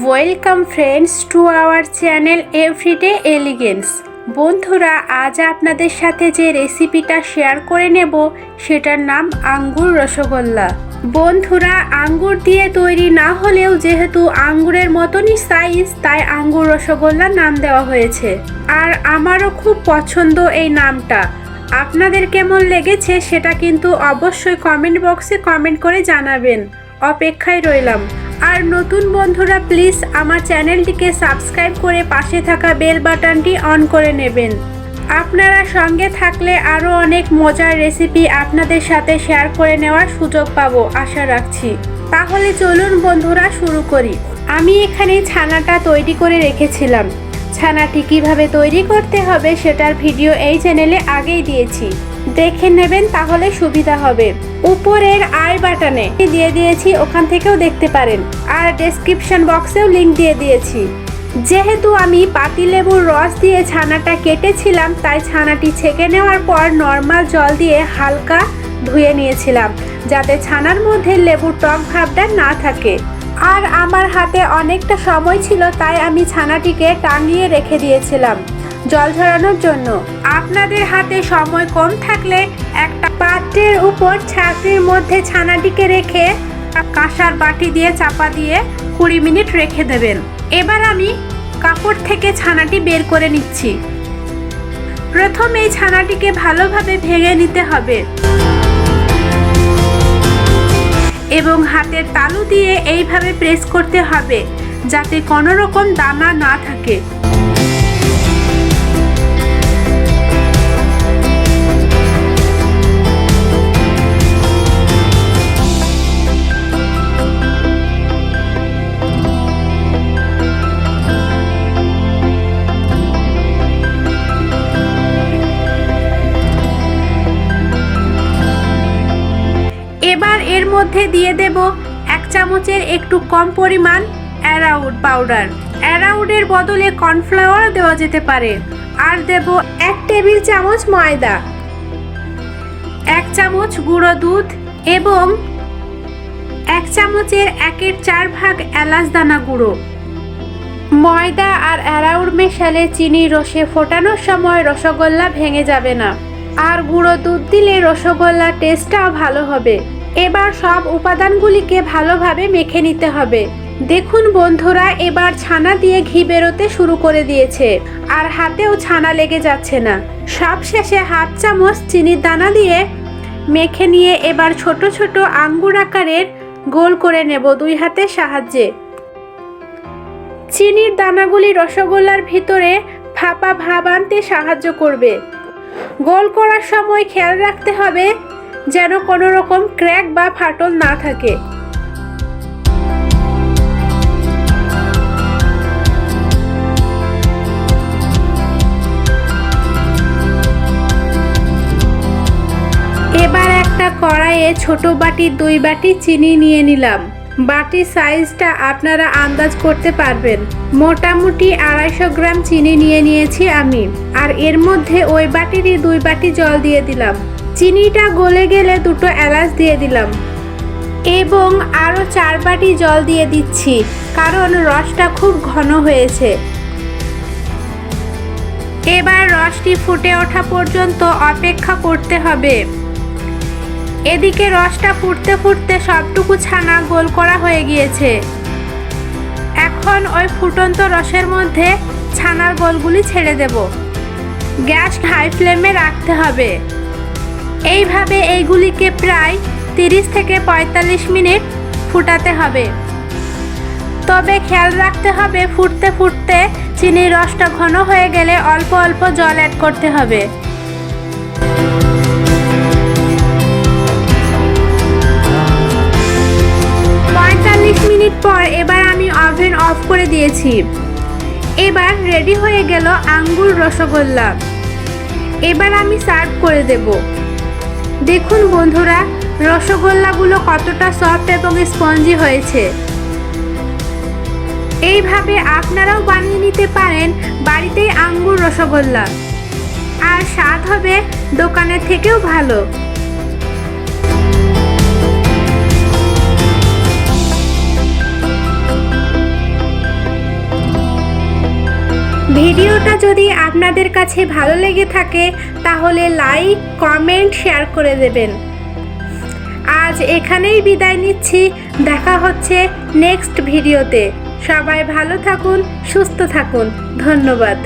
Welcome friends to our channel everyday elegance. বন্ধুরা, আজ আপনাদের সাথে যে রেসিপিটা শেয়ার করে নেব সেটার নাম আঙ্গুর রসগোল্লা। বন্ধুরা, আঙ্গুর দিয়ে তৈরি না হলেও যেহেতু আঙ্গুরের মতনই সাইজ, তাই আঙ্গুর রসগোল্লা নাম দেওয়া হয়েছে। আর আমারও খুব পছন্দ এই নামটা। আপনাদের কেমন লেগেছে সেটা কিন্তু অবশ্যই কমেন্ট বক্সে কমেন্ট করে জানাবেন। অপেক্ষায় রইলাম। আর নতুন বন্ধুরা প্লিজ আমার চ্যানেলটিকে সাবস্ক্রাইব করে পাশে থাকা বেল বাটনটি অন করে নেবেন। আপনারা সঙ্গে থাকলে আরও অনেক মজার রেসিপি আপনাদের সাথে শেয়ার করে নেওয়ার সুযোগ পাবো আশা রাখছি। তাহলে চলুন বন্ধুরা শুরু করি। আমি এখানে ছানাটা তৈরি করে রেখেছিলাম। ছানাটি কিভাবে তৈরি করতে হবে সেটার ভিডিও এই চ্যানেলে আগেই দিয়েছি, দেখে নেবেন তাহলে সুবিধা হবে। উপরের আই বাটনে দিয়ে দিয়েছি, ওখান থেকেও দেখতে পারেন। আর ডেসক্রিপশন বক্সেও লিংক দিয়ে দিয়েছি। যেহেতু আমি পাতিলেবুর রস দিয়ে ছানাটা কেটেছিলাম, তাই ছানাটি ছেঁকে নেওয়ার পর নর্মাল জল দিয়ে হালকা ধুয়ে নিয়েছিলাম, যাতে ছানার মধ্যে লেবুর টক ভাবটা না থাকে। আর আমার হাতে অনেকটা সময় ছিল, তাই আমি ছানাটিকে টাঙিয়ে রেখে দিয়েছিলাম জল ঝরানোর জন্য। আপনাদের হাতে সময় কম থাকলে একটা পাত্রের উপর ছাঁকনির মধ্যে ছানাটিকে রেখে কাঁসার বাটি দিয়ে চাপা দিয়ে 20 মিনিট রেখে দেবেন। এবার আমি কাপড় থেকে ছানাটি বের করে নিচ্ছি। প্রথমে এই ছানাটিকে ভালোভাবে ভেঙে নিতে হবে এবং হাতের তালু দিয়ে এইভাবে প্রেস করতে হবে যাতে কোনো রকম দানা না থাকে। এবার এর মধ্যে দিয়ে দেব 1 চামচের একটু কম পরিমাণ অ্যারাউট পাউডার। অ্যারাউটের বদলে কর্নফ্লাওয়ার দেওয়া যেতে পারে। আর দেব 1 টেবিল চামচ ময়দা, 1 চামচ গুঁড়ো দুধ এবং 1 চামচের 1/4 ভাগ এলাচ দানা গুঁড়ো। ময়দা আর অ্যারাউট মেশালে চিনির রসে ফোটানোর সময় রসগোল্লা ভেঙে যাবে না। আর গুঁড়ো দুধ দিলে রসগোল্লার টেস্টটাও ভালো হবে। এবার সব উপাদানগুলিকে ভালোভাবে মেখে নিতে হবে। দেখুন বন্ধুরা, এবার ছানা দিয়ে ঘি বেরোতে শুরু করে দিয়েছে আর হাতেও ছানা লেগে যাচ্ছে না। সবশেষে 1/2 চামচ চিনির দানা দিয়ে মেখে নিয়ে এবার ছোট ছোট আঙ্গুর আকারের গোল করে নেব 2 হাতের সাহায্যে। চিনির দানাগুলি রসগোল্লার ভিতরে ফাঁপা ভাব আনতে সাহায্য করবে। গোল করার সময় খেয়াল রাখতে হবে যেন কোনো রকম ক্র্যাক বা ফাটল না থাকে। এবার একটা কড়াইয়ে ছোট বাটির 2 বাটি চিনি নিয়ে নিলাম। বাটির সাইজটা আপনারা আন্দাজ করতে পারবেন। মোটামুটি 250 গ্রাম চিনি নিয়ে নিয়েছি আমি। আর এর মধ্যে ওই বাটিরই 2 বাটি জল দিয়ে দিলাম। চিনিটা গলে গেলে 2টো এলাচ দিয়ে দিলাম এবং আরও 4 বাটি জল দিয়ে দিচ্ছি, কারণ রসটা খুব ঘন হয়েছে। এবার রসটি ফুটে ওঠা পর্যন্ত অপেক্ষা করতে হবে। এদিকে রসটা ফুটতে ফুটতে সবটুকু ছানা গোল করা হয়ে গিয়েছে। এখন ওই ফুটন্ত রসের মধ্যে ছানার গোলগুলি ছেড়ে দেব। গ্যাস হাই ফ্লেমে রাখতে হবে। এইভাবে এইগুলিকে প্রায় 30 থেকে 45 মিনিট ফুটাতে হবে। তবে খেয়াল রাখতে হবে ফুটতে ফুটতে চিনির রসটা ঘন হয়ে গেলে অল্প অল্প জল অ্যাড করতে হবে। মিনিট পর এবার আমি ওভেন অফ করে দিয়েছি। এবার রেডি হয়ে গেল আঙ্গুর রসগোল্লা। এবার আমি সার্ভ করে দেব। দেখুন বন্ধুরা, রসগোল্লাগুলো কতটা সফট এবং স্পঞ্জি হয়েছে। এইভাবে আপনারাও বানিয়ে নিতে পারেন বাড়িতেই আঙ্গুর রসগোল্লা, আর স্বাদ হবে দোকানের থেকেও ভালো। ভিডিওটা যদি আপনাদের কাছে ভালো লেগে থাকে তাহলে লাইক, কমেন্ট, শেয়ার করে দেবেন। আজ এখানেই বিদায় নিচ্ছি। দেখা হচ্ছে নেক্সট ভিডিওতে। সবাই ভালো থাকুন, সুস্থ থাকুন। ধন্যবাদ।